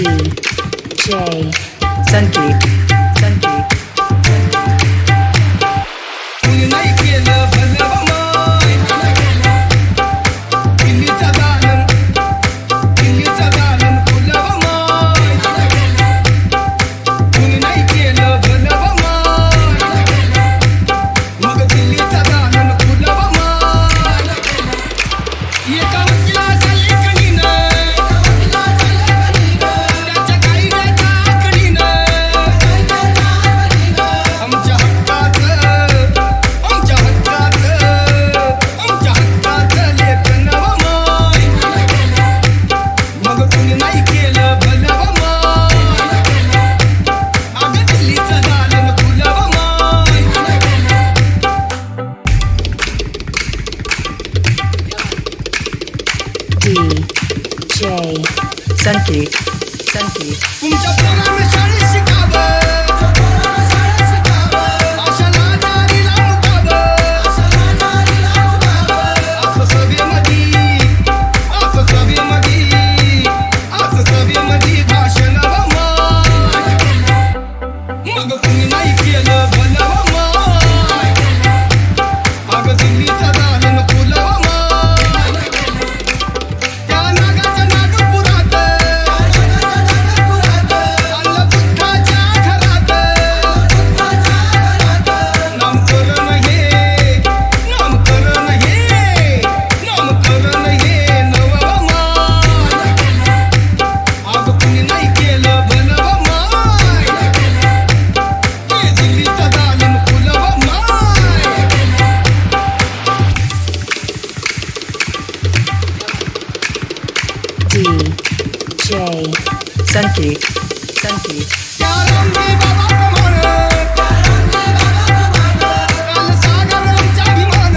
DJ संकेत संकेत कुणी नाही केलं भलं व माय दिल्लीचा दालन फुलं व माय कुणी नाही केलं भलं व माय मग दिल्लीचा दालन फुलं व माय एका वकिलाच्या लेखणीनं त्याच्या कायद्याच्या आखणीनं आमच्या हक्काचं लेखन व माय मग कुणी नाही केलं भलं व माय अगं दिल्लीचं दालन फुलं व माय DJ संकेत संकेत तुमच्या पोरानं शाळेत शिकावं अशा लाचारीला मुकावं असं सभेमध्ये भाषण व माय मग कुणी नाही केलं भलं व माय अगं दिल्लीचं दालन फुलं व माय त्या नागाच्या नागपुरात आणलं बुद्धाच्या घरात नामकरण हे नव व माय अगं कुणी नाही केलं भलं व माय हे दिल्लीचं दालन फुलं व माय DJ संकेत संकेत त्या रामदेव बाबाप्रमाणे काल सागर आमच्या भीमान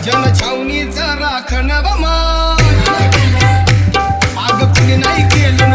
जनछावणीचं राखण व माय अगं कुणी नाही केलं